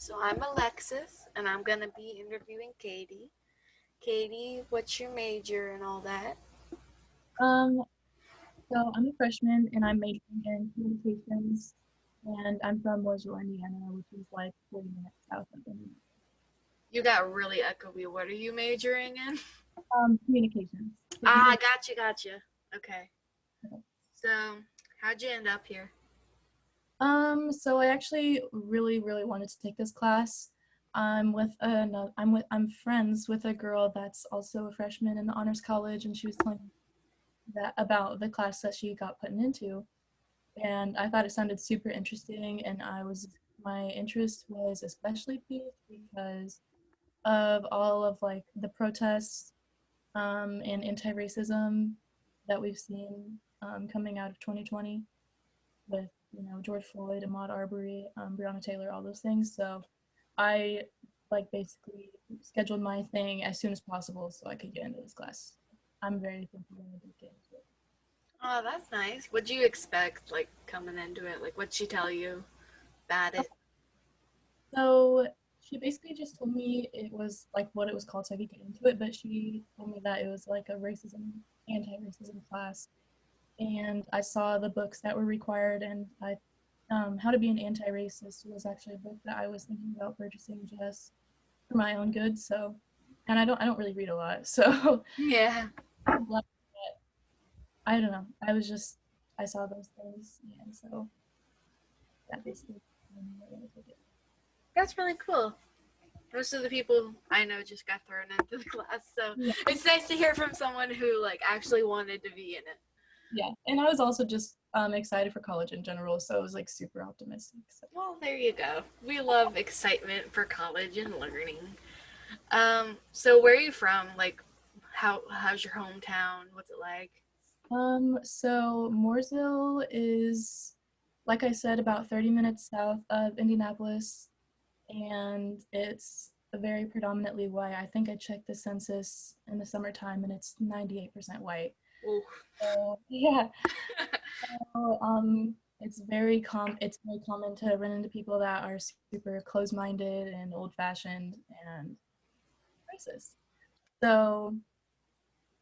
So I'm Alexis, and I'm going to be interviewing Katy. Katy, what's your major and all that? Um, so I'm a freshman and I'm majoring in communications, and I'm from Mooresville, Indiana, which is like 40 minutes south of Indiana. You got really echoey. What are you majoring in? Communications. Ah, gotcha. Okay. Okay. So, how'd you end up here? So I actually really wanted to take this class. I'm friends with a girl that's also a freshman in the honors college, and she was telling me that about the class that she got put into. And I thought it sounded super interesting, and my interest was especially piqued because of all of like the protests and anti-racism that we've seen coming out of 2020 with George Floyd, Ahmaud Arbery, Breonna Taylor, all those things. So I like basically scheduled my thing as soon as possible so I could get into this class. I'm very thankful that I did get into it. Oh, that's nice. What'd you expect, like, coming into it? Like, what'd she tell you about it? So she basically just told me it was like what it was called so I could get into it, but she told me that it was like a anti-racism class. And I saw the books that were required, and How to Be an Anti-Racist was actually a book that I was thinking about purchasing just for my own good. So, and I don't really read a lot, so Yeah. I'm glad that I don't know. I saw those things, and so that basically made me want to take it. That's really cool. Most of the people I know just got thrown into the class, so Yeah. it's nice to hear from someone who, like, actually wanted to be in it. Yeah, and I was also just excited for college in general, so I was like super optimistic. So. Well, there you go. We love excitement for college and learning. So where are you from? Like, how's your hometown? What's it like? So Mooresville is, like I said, about 30 minutes south of Indianapolis, and it's a very predominantly white. I think I checked the census in the summertime, and it's 98% white. Ooh. So yeah, so, it's very common to run into people that are super closed-minded and old-fashioned and racist. So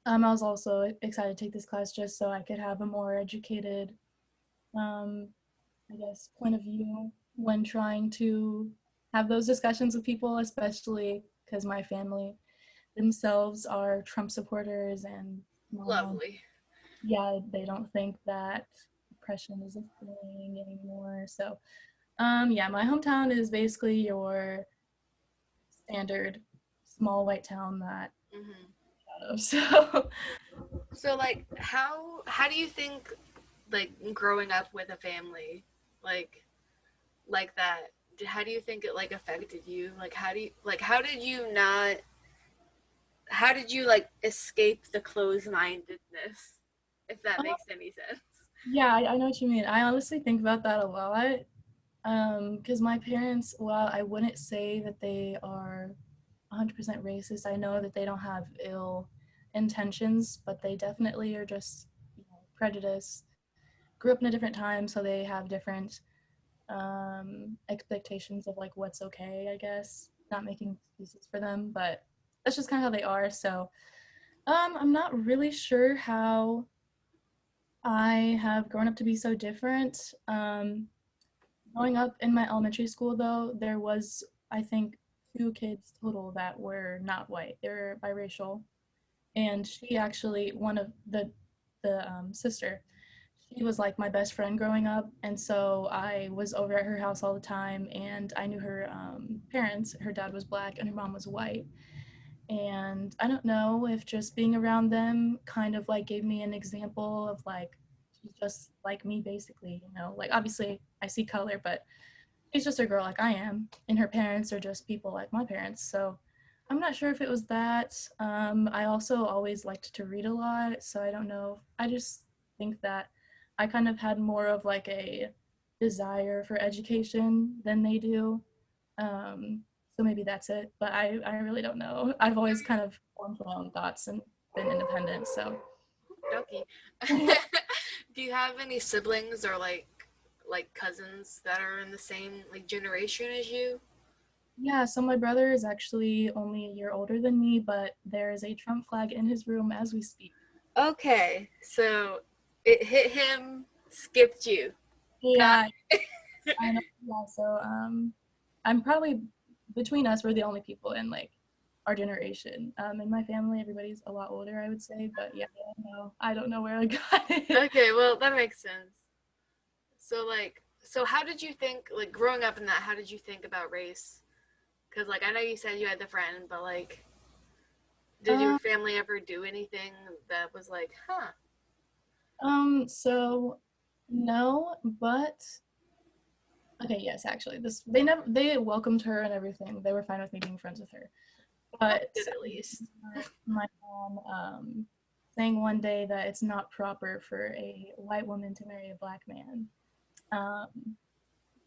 I was also excited to take this class just so I could have a more educated, um, I guess, point of view when trying to have those discussions with people, especially because my family themselves are Trump supporters, and Lovely. yeah, they don't think that oppression is a thing anymore. So, yeah, my hometown is basically your standard small white town that Hmm. I'm out of. So, So, like, how do you think, like, growing up with a family, like like that, how do you think it, like, affected you? Like, how did you, like, escape the closed-mindedness, if that makes any sense? yeah, I know what you mean. I honestly think about that a lot. Because my parents, while I wouldn't say that they are 100% racist, I know that they don't have ill intentions, but they definitely are just, prejudiced. Grew up in a different time, so they have different expectations of like what's okay, I guess. Not making excuses for them, but that's just kind of how they are. So, I'm not really sure how I have grown up to be so different. Growing up in my elementary school, though, there was, I think, two kids total that were not white. They were biracial, and she actually, one of the sister, she was like my best friend growing up, and so I was over at her house all the time, and I knew her parents. Her dad was black, and her mom was white. And I don't know if just being around them kind of like gave me an example of like she's just like me basically, like obviously I see color, but she's just a girl like I am, and her parents are just people like my parents. So I'm not sure if it was that. I also always liked to read a lot, so I don't know. I just think that I kind of had more of like a desire for education than they do. So maybe that's it, but I really don't know. I've always kind of formed my own thoughts and been independent, so. Dokie. Do you have any siblings or like cousins that are in the same, like, generation as you? Yeah, so my brother is actually only a year older than me, but there is a Trump flag in his room as we speak. Okay, so it hit him, skipped you. Got Yeah, I know. Yeah, so I'm probably between us, we're the only people in like our generation. In my family, everybody's a lot older, I would say, but yeah, I don't know where I got it. it. Okay, well that makes sense. So like, so how did you think, like growing up in that? How did you think about race? Because like I know you said you had the friend, but like, did your Um, family ever do anything that was like, huh? so no, but okay, yes, actually, this they welcomed her and everything. They were fine with me being friends with her. That's But good I at do least. remember my mom saying one day that it's not proper for a white woman to marry a black man. Um,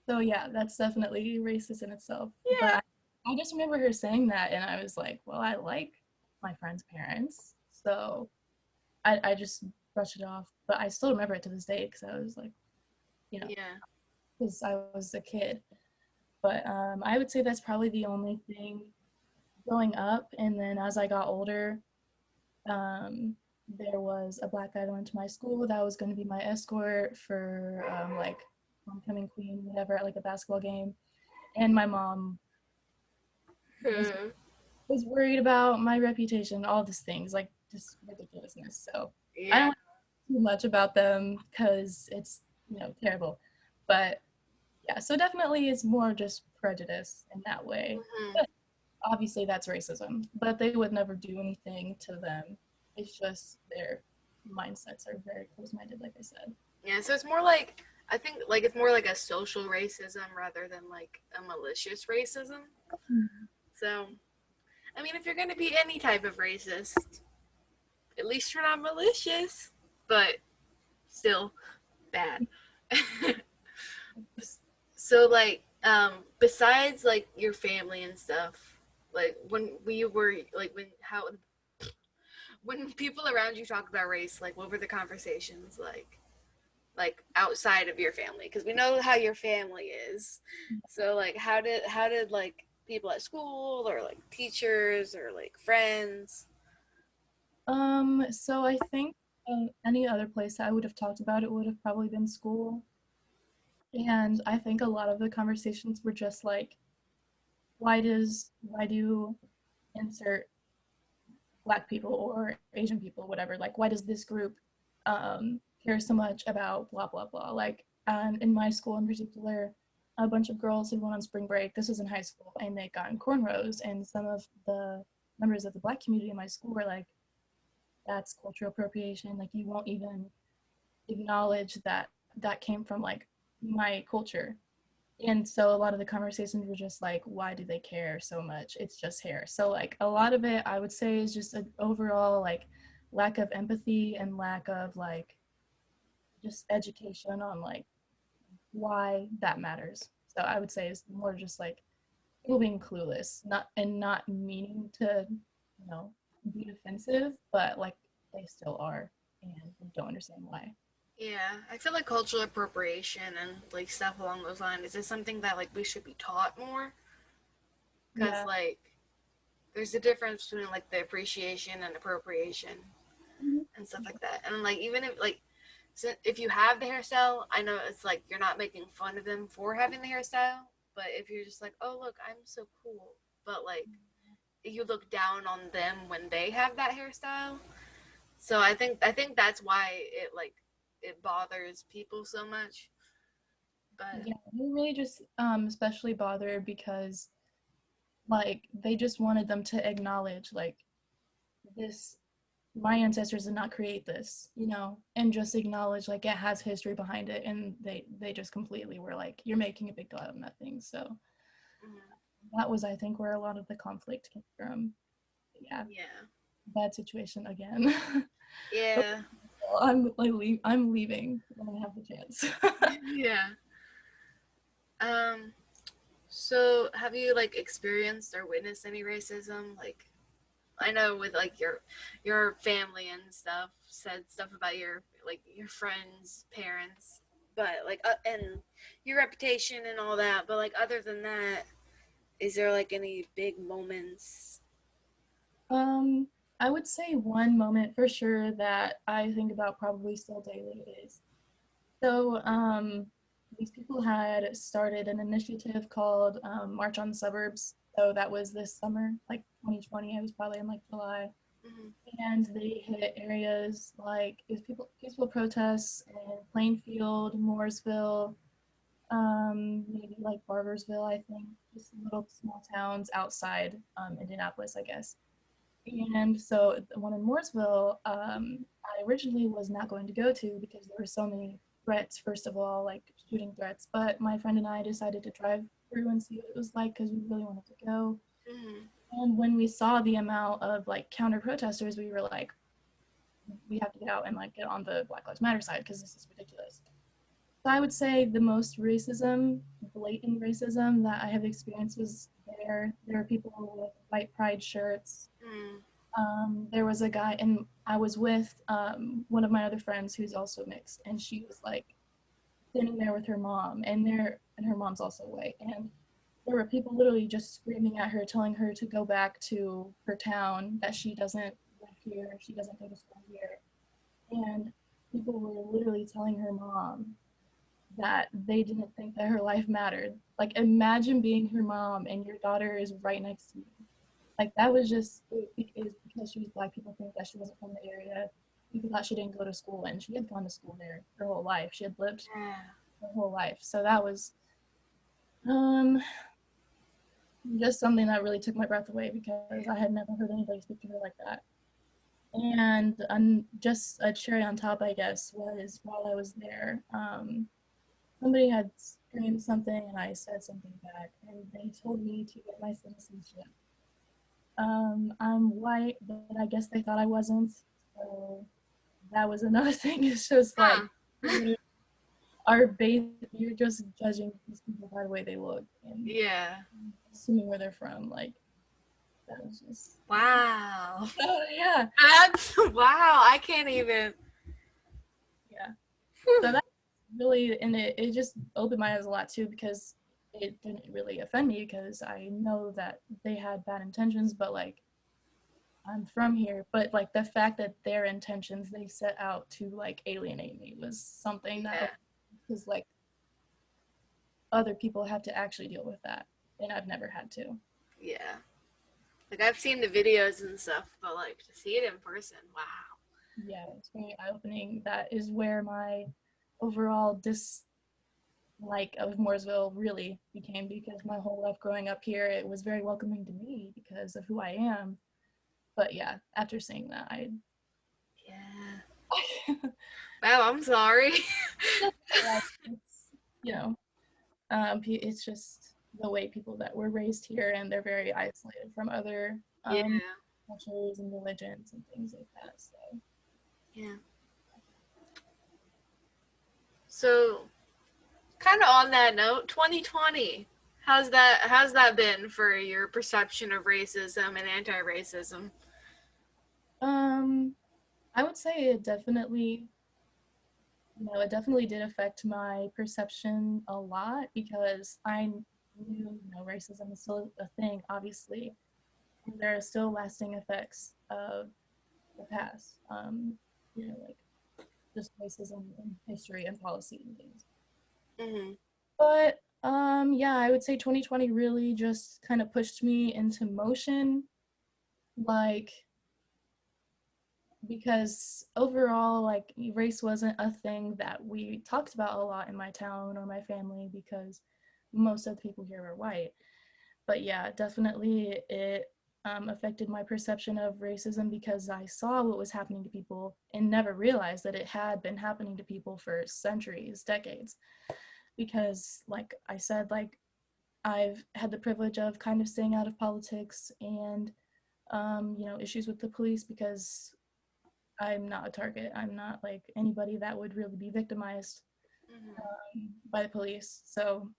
so yeah, that's definitely racist in itself. But Yeah. I just remember her saying that, and I was like, well, I like my friend's parents, so I just brushed it off. But I still remember it to this day because I was like, you know, Yeah. because I was a kid. But I would say that's probably the only thing growing up. And then as I got older, um, there was a black guy that went to my school that was going to be my escort for like homecoming queen, whatever, at like a basketball game. And my mom was was worried about my reputation, all these things, like just ridiculousness. So I don't Yeah. want to too much about them because it's terrible. But yeah, so definitely it's more just prejudice in that way. Hmm. But obviously that's racism. But they would never do anything to them. It's just their mindsets are very close-minded, like I said. Yeah. So it's more like, I think like it's more like a social racism rather than like a malicious racism. Mhm. So I mean, if you're gonna be any type of racist, at least you're not malicious, but still bad. So like, besides like your family and stuff, like when we were like when people around you talk about race, like what were the conversations like outside of your family? Because we know how your family is. So like, how did like people at school or like teachers or like friends? So I think any other place I would have talked about it would have probably been school. And I think a lot of the conversations were just like, why do insert black people or Asian people, whatever, like why does this group care so much about blah blah blah? Like in my school in particular, a bunch of girls had went on spring break. This was in high school, and they got in cornrows, and some of the members of the black community in my school were like, that's cultural appropriation. Like you won't even acknowledge that that came from like my culture. And so a lot of the conversations were just like, why do they care so much? It's just hair. So like a lot of it I would say is just an overall like lack of empathy and lack of like just education on like why that matters. So I would say it's more just like people being clueless, not meaning to, be offensive, but like they still are and don't understand why. Yeah, I feel like cultural appropriation and like stuff along those lines is something that like we should be taught more because Yeah. like there's a difference between like the appreciation and appropriation Mhm. and stuff like that. And like even if like so if you have the hairstyle, I know it's like you're not making fun of them for having the hairstyle, but if you're just like, oh look, I'm so cool, but like you look down on them when they have that hairstyle. So I think that's why it bothers people so much. But Yeah, they really just especially bothered because like they just wanted them to acknowledge like this my ancestors did not create this, and just acknowledge like it has history behind it, and they just completely were like, you're making a big deal out of nothing. So mm, that was, I think, where a lot of the conflict came from. Yeah, yeah, bad situation again. But yeah, I'm leaving when I have the chance. yeah. Um. So have you like experienced or witnessed any racism? Like I know with like your family and stuff said stuff about your like your friends' parents, but like and your reputation and all that. But like other than that, Is there like any big moments? I would say one moment for sure that I think about probably still daily is so these people had started an initiative called March on the Suburbs. So that was this summer, like 2020. I was probably in like July, Mm-hmm. and they hit areas like it was peaceful protests in Plainfield, Mooresville, maybe like Barbersville, I think, just little small towns outside Indianapolis, I guess. And so the one in Mooresville, I originally was not going to go to because there were so many threats, first of all, like shooting threats. But my friend and I decided to drive through and see what it was like because we really wanted to go. Mm-hmm. And when we saw the amount of like counter protesters, we were like, we have to get out and like get on the Black Lives Matter side because this is ridiculous. So I would say the most racism, blatant racism that I have experienced was there. There were people with white pride shirts. Mm. There was a guy, and I was with one of my other friends who's also mixed, and she was like standing there with her mom, and her mom's also white, and there were people literally just screaming at her, telling her to go back to her town, that she doesn't live here, she doesn't go to school here, and people were literally telling her mom that they didn't think that her life mattered. Like, imagine being her mom and your daughter is right next to you. Like, that was just because she was Black. People think that she wasn't from the area. People thought she didn't go to school, and she had gone to school there her whole life. She had lived Yeah. her whole life. So that was um, just something that really took my breath away because I had never heard anybody speak to her like that. And just a cherry on top, I guess, was while I was there, somebody had screamed something and I said something back, and they told me to get my citizenship. I'm white, but I guess they thought I wasn't. So that was another thing. It's just like Huh. our base. You're just judging these people by the way they look and Yeah. assuming where they're from. Like that was just. Wow. Oh yeah, That's wow. I can't even. yeah. So that really, and it just opened my eyes a lot too because it didn't really offend me because I know that they had bad intentions, but like I'm from here, but like the fact that their intentions they set out to like alienate me was something Yeah. that because like other people have to actually deal with that, and I've never had to. Yeah. Like I've seen the videos and stuff, but like to see it in person, wow. Yeah, it's very eye-opening. That is where my overall dislike of Mooresville really became because my whole life growing up here, it was very welcoming to me because of who I am. But yeah, after seeing that, I Yeah. Wow, I'm sorry. it's you know it's just the way people that were raised here and they're very isolated from other Yeah. cultures and religions and things like that. So Yeah. So, kind of on that note, 2020. How's that been for your perception of racism and anti-racism? um I would say it definitely it definitely did affect my perception a lot because I knew racism is still a thing, obviously, and there are still lasting effects of the past, like just racism in history and policy and things. Mhm. But yeah, I would say 2020 really just kind of pushed me into motion, like because overall, like race wasn't a thing that we talked about a lot in my town or my family because most of the people here were white. But yeah, definitely it affected my perception of racism because I saw what was happening to people and never realized that it had been happening to people for centuries, decades. Because, like I said, like I've had the privilege of kind of staying out of politics and, issues with the police because I'm not a target. I'm not like anybody that would really be victimized Mhm. by the police. So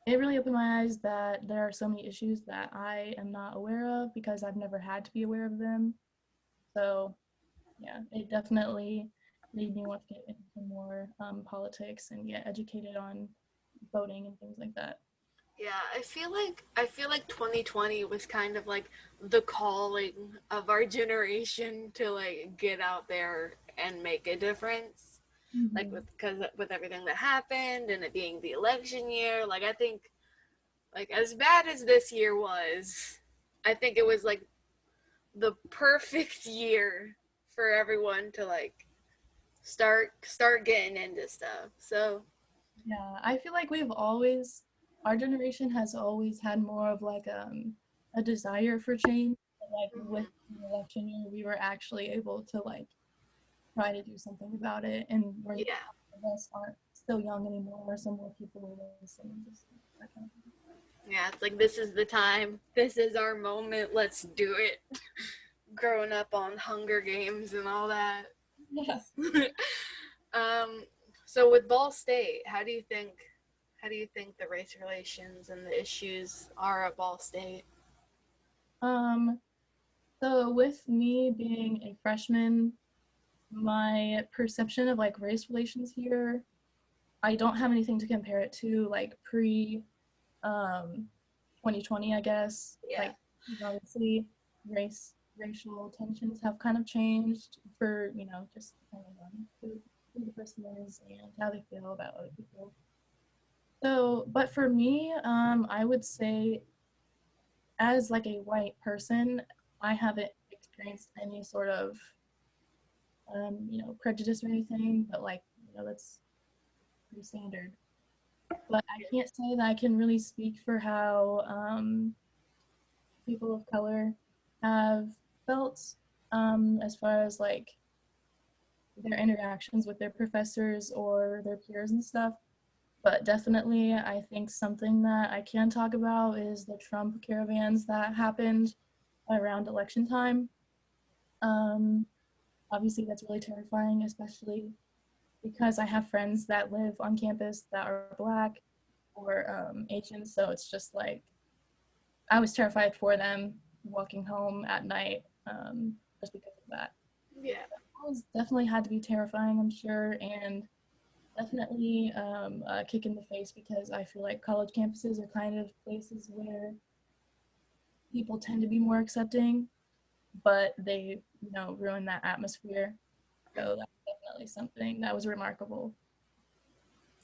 it really opened my eyes that there are so many issues that I am not aware of because I've never had to be aware of them. So yeah, it definitely made me want to get into more politics and get educated on voting and things like that. Yeah, I feel like 2020 was kind of like the calling of our generation to like get out there and make a difference. Like Mm-hmm. with everything that happened and it being the election year, like I think like as bad as this year was, I think it was like the perfect year for everyone to like start getting into stuff. So, Yeah, I feel like our generation has always had more of like a desire for change. Like with mhm. the election year, we were actually able to like try to do something about it, and we're Yeah. of us aren't still young anymore. Some more people are listening, just that kind of thing. Yeah, it's like this is the time. This is our moment. Let's do it. Growing up on Hunger Games and all that. Yeah. um, so with Ball State, how do you think the race relations and the issues are at Ball State? Um. So with me being a freshman, my perception of like race relations here, I don't have anything to compare it to like pre um 2020, I guess. Yeah. Like obviously racial tensions have kind of changed for, just depending on who the person is and how they feel about other people. So, but for me, I would say as like a white person, I haven't experienced any sort of prejudice or anything, but like, that's pretty standard. But I can't say that I can really speak for how people of color have felt as far as like their interactions with their professors or their peers and stuff. But definitely, I think something that I can talk about is the Trump caravans that happened around election time. Um, Obviously, that's really terrifying, especially because I have friends that live on campus that are Black or Asian. So it's just like I was terrified for them walking home at night just because of that. Yeah. It was definitely had to be terrifying, I'm sure, and definitely a kick in the face because I feel like college campuses are kind of places where people tend to be more accepting, but they, ruin that atmosphere. So that's definitely something that was remarkable.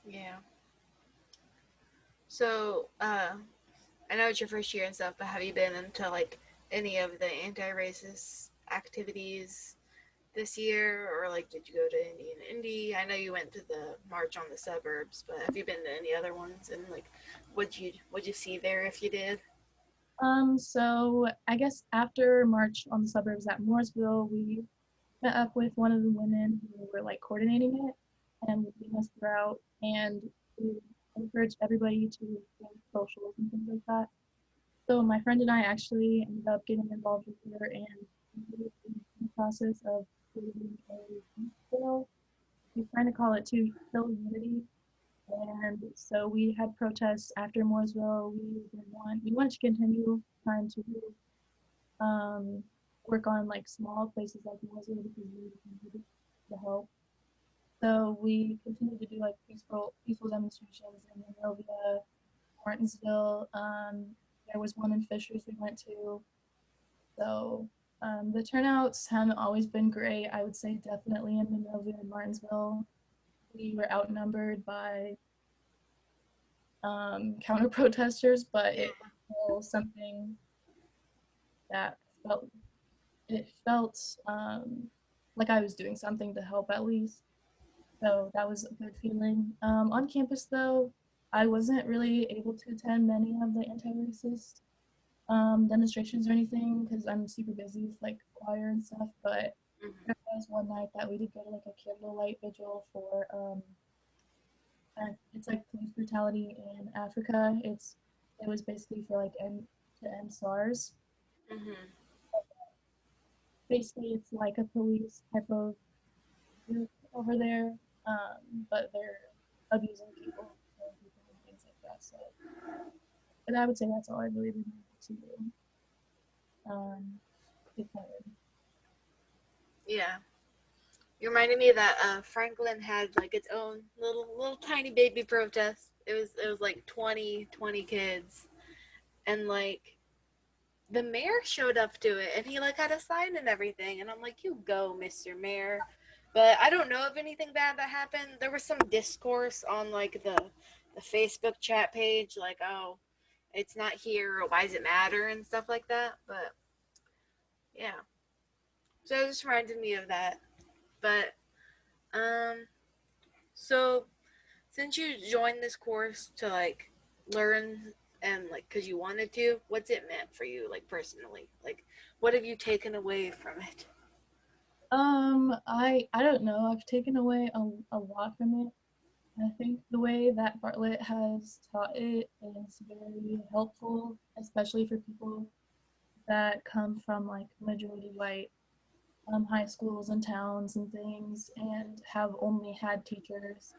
Yeah. So, I know it's your first year and stuff, but have you been into like any of the anti-racist activities this year, or like did you go to Indian Indy? I know you went to the march on the suburbs, but have you been to any other ones? And like, what'd you see there if you did? So I guess after March on the Suburbs at Mooresville, we met up with one of the women who were like coordinating it and leading us throughout, and we encouraged everybody to think socials and things like that. So my friend and I actually ended up getting involved with her and in the process of creating a bill. We kind of call it to Bill Unity. And so we had protests after Mooresville. We wanted to continue trying to um, work on like small places like Mooresville because we needed the help. So we continued to do like peaceful demonstrations in Monrovia, Martinsville. There was one in Fishers we went to. So the turnouts haven't always been great. I would say definitely in Monrovia and Martinsville, we were outnumbered by counter protesters, but it Yeah. was still something that felt it felt like I was doing something to help at least. So that was a good feeling. On campus though, I wasn't really able to attend many of the anti-racist demonstrations or anything because I'm super busy with like choir and stuff. But Mm-hmm. there was one night that we did go to like a candlelight vigil for it's like police brutality in Africa. It was basically for like to end SARS. Mm-hmm. Basically, it's like a police type of group over there, but they're abusing people, killing people, and things like that. So, but I would say that's all I've really been able to declare. Yeah. You reminded me that Franklin had like its own little tiny baby protest it was like 20 kids, and like the mayor showed up to it, and he like had a sign and everything, and I'm like, you go, Mr. Mayor. But I don't know of anything bad that happened. There was some discourse on like the Facebook chat page, like, oh, it's not here, or why does it matter, and stuff like that. But yeah, so it just reminded me of that. But um, so since you joined this course to like learn and like because you wanted to, what's it meant for you, like personally? Like, what have you taken away from it? I don't know. I've taken away a lot from it. I think the way that Bartlett has taught it is very helpful, especially for people that come from like majority white high schools and towns and things and have only had teachers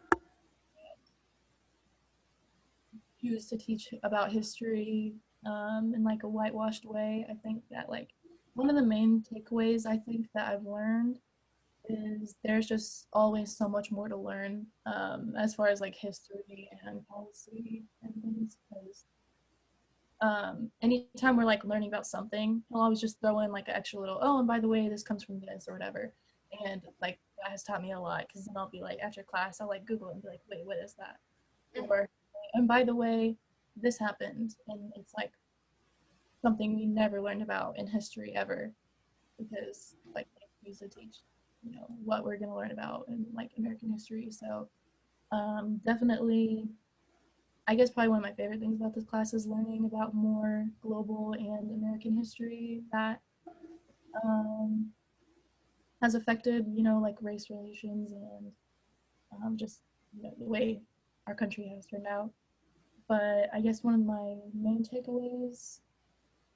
choose to teach about history in like a whitewashed way. I think that like one of the main takeaways I think that I've learned is there's just always so much more to learn as far as like history and policy and things because anytime we're like learning about something, he'll always just throw in like an extra little, oh, and by the way, this comes from this or whatever. And like that has taught me a lot because then I'll be like, after class, I'll like Google it and be like, wait, what is that? Mm-hmm. Or, and by the way, this happened. And it's like something we never learned about in history ever because like they used to teach, you know, what we're going to learn about in like American history. So definitely I guess probably one of my favorite things about this class is learning about more global and American history that um, has affected, you know, like race relations and just you know, the way our country has turned out. But I guess one of my main takeaways,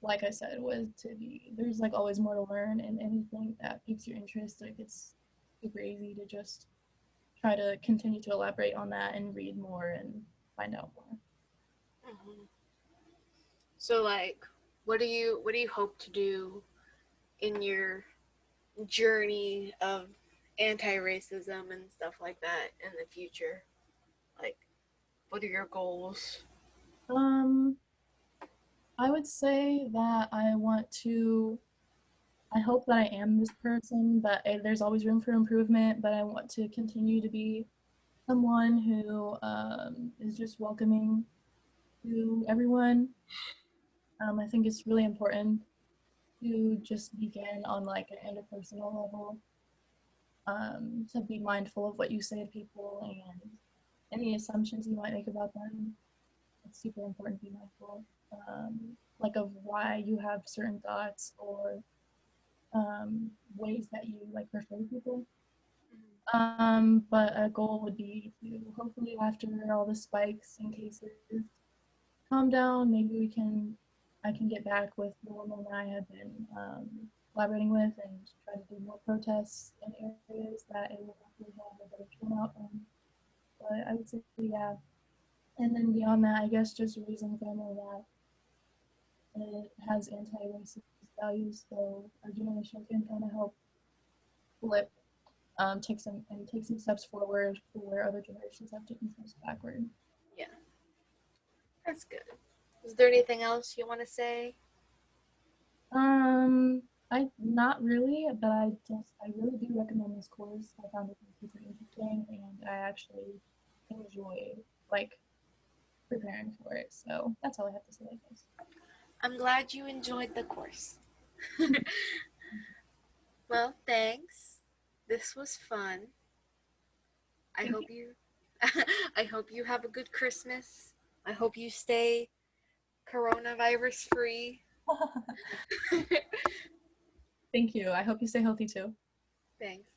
like I said, was to be there's like always more to learn and anything that piques your interest. Like it's super easy to just try to continue to elaborate on that and read more and find out more. Mm-hmm. So like, what do you hope to do in your journey of anti-racism and stuff like that in the future? Like, what are your goals? Um, I would say that I hope that I am this person, but there's always room for improvement. But I want to continue to be someone who is just welcoming to everyone. I think it's really important to just begin on like an interpersonal level, to be mindful of what you say to people and any assumptions you might make about them. It's super important to be mindful, like of why you have certain thoughts or ways that you like refer to people. But a goal would be to hopefully after all the spikes and cases calm down, maybe I can get back with the woman I have been collaborating with and try to do more protests in areas that it will hopefully have a better turnout in. But I would say yeah. And then beyond that, I guess just raising a family that it has anti-racist values, so our generation can kind of help flip, take some steps forward where other generations have taken steps backward. Yeah, that's good. Is there anything else you want to say? Um, I not really, but I really do recommend this course. I found it super interesting, and I actually enjoyed like preparing for it. So that's all I have to say, I guess. I'm glad you enjoyed the course. Well, thanks. This was fun. I Thank hope you I hope you have a good Christmas. I hope you stay coronavirus free. you. Thank you. I hope you stay healthy too. Thanks.